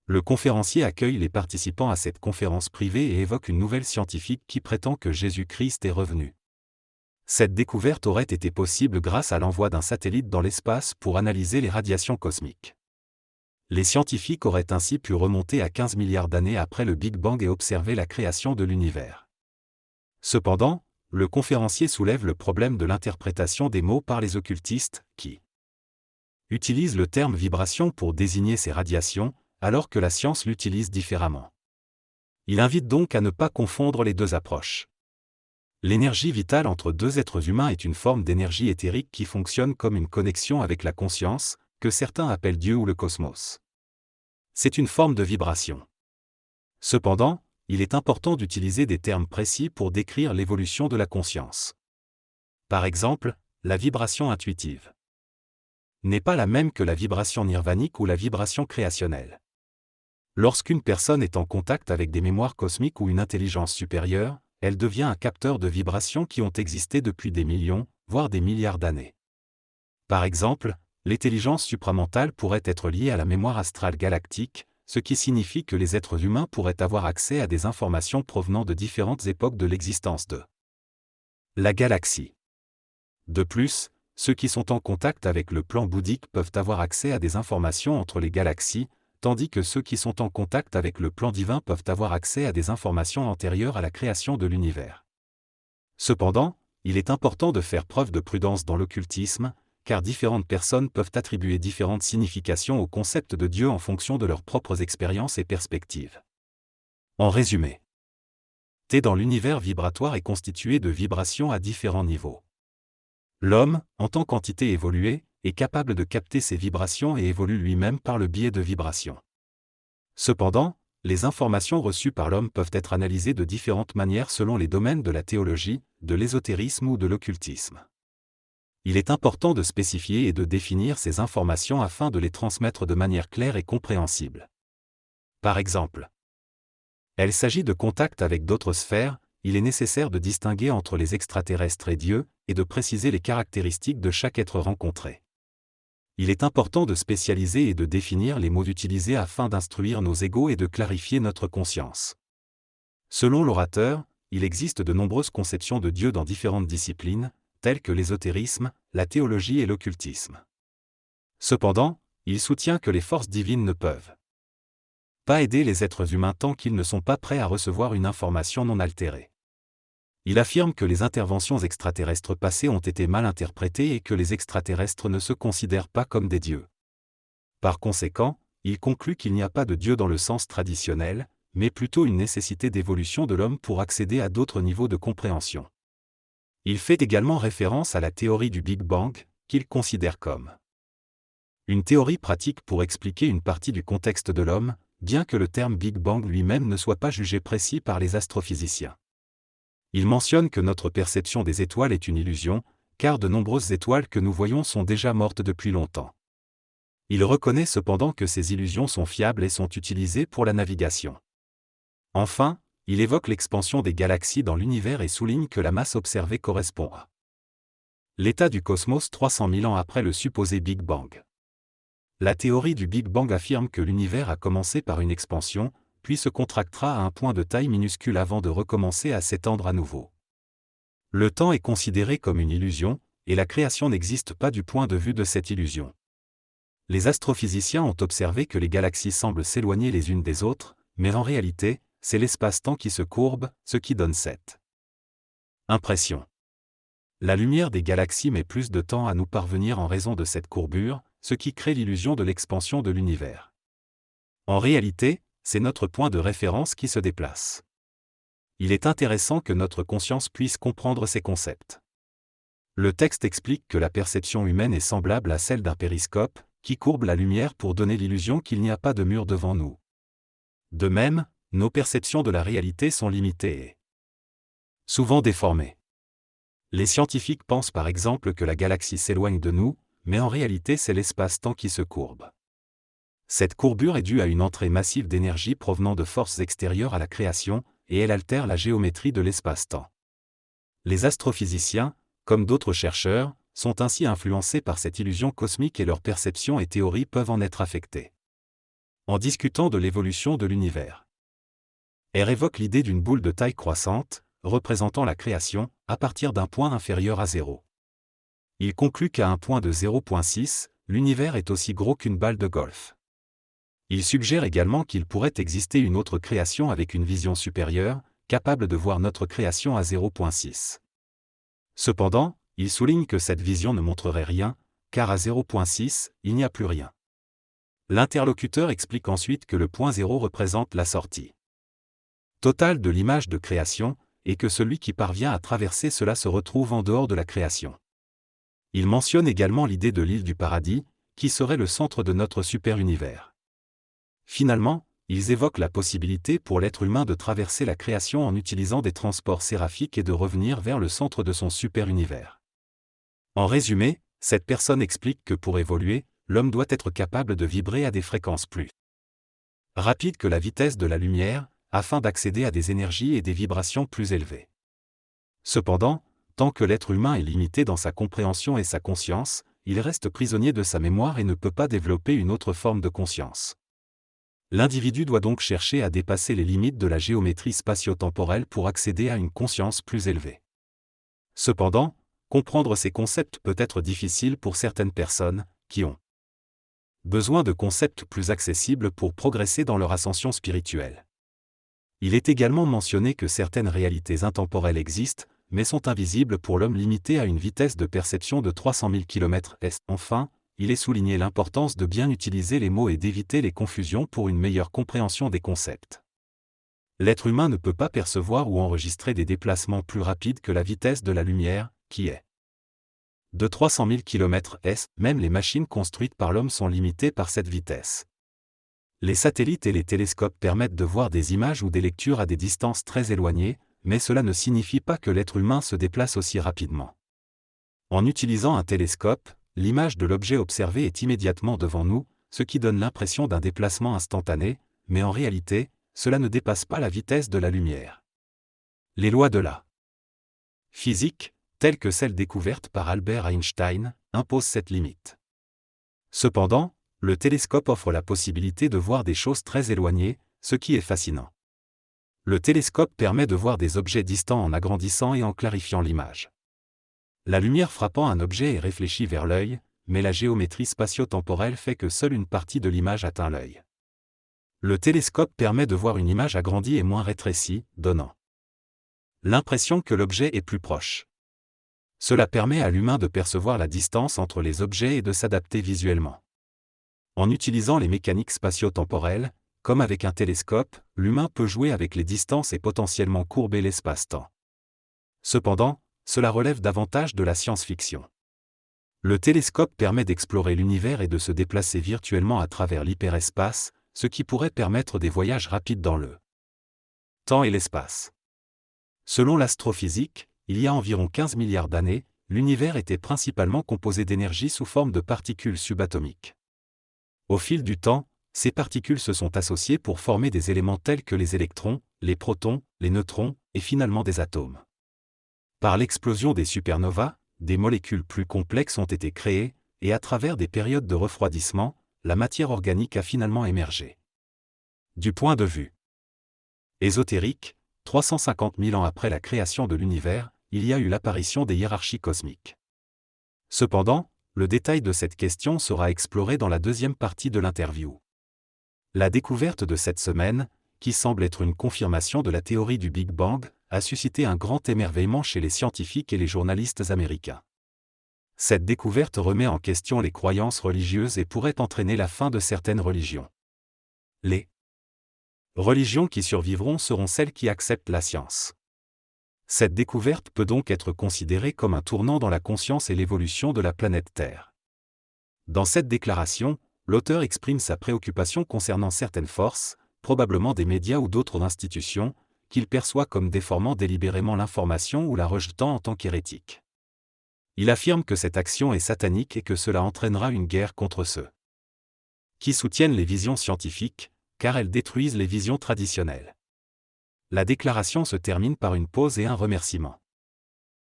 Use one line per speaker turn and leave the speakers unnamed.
Le conférencier accueille les participants à cette conférence privée et évoque une nouvelle scientifique qui prétend que Jésus-Christ est revenu. Cette découverte aurait été possible grâce à l'envoi d'un satellite dans l'espace pour analyser les radiations cosmiques. Les scientifiques auraient ainsi pu remonter à 15 milliards d'années après le Big Bang et observer la création de l'univers. Cependant, le conférencier soulève le problème de l'interprétation des mots par les occultistes, qui utilisent le terme vibration pour désigner ces radiations, alors que la science l'utilise différemment. Il invite donc à ne pas confondre les deux approches. L'énergie vitale entre deux êtres humains est une forme d'énergie éthérique qui fonctionne comme une connexion avec la conscience, que certains appellent Dieu ou le cosmos. C'est une forme de vibration. Cependant, il est important d'utiliser des termes précis pour décrire l'évolution de la conscience. Par exemple, la vibration intuitive n'est pas la même que la vibration nirvanique ou la vibration créationnelle. Lorsqu'une personne est en contact avec des mémoires cosmiques ou une intelligence supérieure, elle devient un capteur de vibrations qui ont existé depuis des millions, voire des milliards d'années. Par exemple, l'intelligence supramentale pourrait être liée à la mémoire astrale galactique, ce qui signifie que les êtres humains pourraient avoir accès à des informations provenant de différentes époques de l'existence de la galaxie. De plus, ceux qui sont en contact avec le plan bouddhique peuvent avoir accès à des informations entre les galaxies, tandis que ceux qui sont en contact avec le plan divin peuvent avoir accès à des informations antérieures à la création de l'univers. Cependant, il est important de faire preuve de prudence dans l'occultisme, car différentes personnes peuvent attribuer différentes significations au concept de Dieu en fonction de leurs propres expériences et perspectives. En résumé, dans l'univers vibratoire est constitué de vibrations à différents niveaux. L'homme, en tant qu'entité évoluée, est capable de capter ces vibrations et évolue lui-même par le biais de vibrations. Cependant, les informations reçues par l'homme peuvent être analysées de différentes manières selon les domaines de la théologie, de l'ésotérisme ou de l'occultisme. Il est important de spécifier et de définir ces informations afin de les transmettre de manière claire et compréhensible. Par exemple, il s'agit de contact avec d'autres sphères, il est nécessaire de distinguer entre les extraterrestres et Dieu, et de préciser les caractéristiques de chaque être rencontré. Il est important de spécialiser et de définir les mots utilisés afin d'instruire nos égos et de clarifier notre conscience. Selon l'orateur, il existe de nombreuses conceptions de Dieu dans différentes disciplines, telles que l'ésotérisme, la théologie et l'occultisme. Cependant, il soutient que les forces divines ne peuvent pas aider les êtres humains tant qu'ils ne sont pas prêts à recevoir une information non altérée. Il affirme que les interventions extraterrestres passées ont été mal interprétées et que les extraterrestres ne se considèrent pas comme des dieux. Par conséquent, il conclut qu'il n'y a pas de Dieu dans le sens traditionnel, mais plutôt une nécessité d'évolution de l'homme pour accéder à d'autres niveaux de compréhension. Il fait également référence à la théorie du Big Bang, qu'il considère comme une théorie pratique pour expliquer une partie du contexte de l'homme, bien que le terme Big Bang lui-même ne soit pas jugé précis par les astrophysiciens. Il mentionne que notre perception des étoiles est une illusion, car de nombreuses étoiles que nous voyons sont déjà mortes depuis longtemps. Il reconnaît cependant que ces illusions sont fiables et sont utilisées pour la navigation. Enfin, il évoque l'expansion des galaxies dans l'univers et souligne que la masse observée correspond à l'état du cosmos 300 000 ans après le supposé Big Bang. La théorie du Big Bang affirme que l'univers a commencé par une expansion, puis se contractera à un point de taille minuscule avant de recommencer à s'étendre à nouveau. Le temps est considéré comme une illusion, et la création n'existe pas du point de vue de cette illusion. Les astrophysiciens ont observé que les galaxies semblent s'éloigner les unes des autres, mais en réalité, c'est l'espace-temps qui se courbe, ce qui donne cette impression. La lumière des galaxies met plus de temps à nous parvenir en raison de cette courbure, ce qui crée l'illusion de l'expansion de l'univers. En réalité, c'est notre point de référence qui se déplace. Il est intéressant que notre conscience puisse comprendre ces concepts. Le texte explique que la perception humaine est semblable à celle d'un périscope, qui courbe la lumière pour donner l'illusion qu'il n'y a pas de mur devant nous. De même, nos perceptions de la réalité sont limitées et souvent déformées. Les scientifiques pensent par exemple que la galaxie s'éloigne de nous, mais en réalité c'est l'espace-temps qui se courbe. Cette courbure est due à une entrée massive d'énergie provenant de forces extérieures à la création, et elle altère la géométrie de l'espace-temps. Les astrophysiciens, comme d'autres chercheurs, sont ainsi influencés par cette illusion cosmique et leurs perceptions et théories peuvent en être affectées. en discutant de l'évolution de l'univers. R évoque l'idée d'une boule de taille croissante, représentant la création, à partir d'un point inférieur à 0. Il conclut qu'à un point de 0,6, l'univers est aussi gros qu'une balle de golf. Il suggère également qu'il pourrait exister une autre création avec une vision supérieure, capable de voir notre création à 0,6. Cependant, il souligne que cette vision ne montrerait rien, car à 0,6, il n'y a plus rien. L'interlocuteur explique ensuite que le point 0 représente la sortie totale de l'image de création, et que celui qui parvient à traverser cela se retrouve en dehors de la création. Il mentionne également l'idée de l'île du paradis, qui serait le centre de notre super-univers. Finalement, ils évoquent la possibilité pour l'être humain de traverser la création en utilisant des transports séraphiques et de revenir vers le centre de son super-univers. En résumé, cette personne explique que pour évoluer, l'homme doit être capable de vibrer à des fréquences plus rapides que la vitesse de la lumière, afin d'accéder à des énergies et des vibrations plus élevées. Cependant, tant que l'être humain est limité dans sa compréhension et sa conscience, il reste prisonnier de sa mémoire et ne peut pas développer une autre forme de conscience. L'individu doit donc chercher à dépasser les limites de la géométrie spatio-temporelle pour accéder à une conscience plus élevée. Cependant, comprendre ces concepts peut être difficile pour certaines personnes, qui ont besoin de concepts plus accessibles pour progresser dans leur ascension spirituelle. Il est également mentionné que certaines réalités intemporelles existent, mais sont invisibles pour l'homme limité à une vitesse de perception de 300 000 km/s. Enfin, il est souligné l'importance de bien utiliser les mots et d'éviter les confusions pour une meilleure compréhension des concepts. L'être humain ne peut pas percevoir ou enregistrer des déplacements plus rapides que la vitesse de la lumière, qui est de 300 000 km/s. Même les machines construites par l'homme sont limitées par cette vitesse. Les satellites et les télescopes permettent de voir des images ou des lectures à des distances très éloignées, mais cela ne signifie pas que l'être humain se déplace aussi rapidement. En utilisant un télescope, l'image de l'objet observé est immédiatement devant nous, ce qui donne l'impression d'un déplacement instantané, mais en réalité, cela ne dépasse pas la vitesse de la lumière. Les lois de la physique, telles que celles découvertes par Albert Einstein, imposent cette limite. Cependant, le télescope offre la possibilité de voir des choses très éloignées, ce qui est fascinant. Le télescope permet de voir des objets distants en agrandissant et en clarifiant l'image. La lumière frappant un objet est réfléchie vers l'œil, mais la géométrie spatio-temporelle fait que seule une partie de l'image atteint l'œil. Le télescope permet de voir une image agrandie et moins rétrécie, donnant l'impression que l'objet est plus proche. Cela permet à l'humain de percevoir la distance entre les objets et de s'adapter visuellement. En utilisant les mécaniques spatio-temporelles, comme avec un télescope, l'humain peut jouer avec les distances et potentiellement courber l'espace-temps. Cependant, cela relève davantage de la science-fiction. Le télescope permet d'explorer l'univers et de se déplacer virtuellement à travers l'hyperespace, ce qui pourrait permettre des voyages rapides dans le temps et l'espace. Selon l'astrophysique, il y a environ 15 milliards d'années, l'univers était principalement composé d'énergie sous forme de particules subatomiques. Au fil du temps, ces particules se sont associées pour former des éléments tels que les électrons, les protons, les neutrons, et finalement des atomes. Par l'explosion des supernovas, des molécules plus complexes ont été créées, et à travers des périodes de refroidissement, la matière organique a finalement émergé. Du point de vue ésotérique, 350 000 ans après la création de l'univers, il y a eu l'apparition des hiérarchies cosmiques. Cependant, le détail de cette question sera exploré dans la deuxième partie de l'interview. La découverte de cette semaine, qui semble être une confirmation de la théorie du Big Bang, a suscité un grand émerveillement chez les scientifiques et les journalistes américains. Cette découverte remet en question les croyances religieuses et pourrait entraîner la fin de certaines religions. Les religions qui survivront seront celles qui acceptent la science. Cette découverte peut donc être considérée comme un tournant dans la conscience et l'évolution de la planète Terre. Dans cette déclaration, l'auteur exprime sa préoccupation concernant certaines forces, probablement des médias ou d'autres institutions, qu'il perçoit comme déformant délibérément l'information ou la rejetant en tant qu'hérétique. Il affirme que cette action est satanique et que cela entraînera une guerre contre ceux qui soutiennent les visions scientifiques, car elles détruisent les visions traditionnelles. La déclaration se termine par une pause et un remerciement.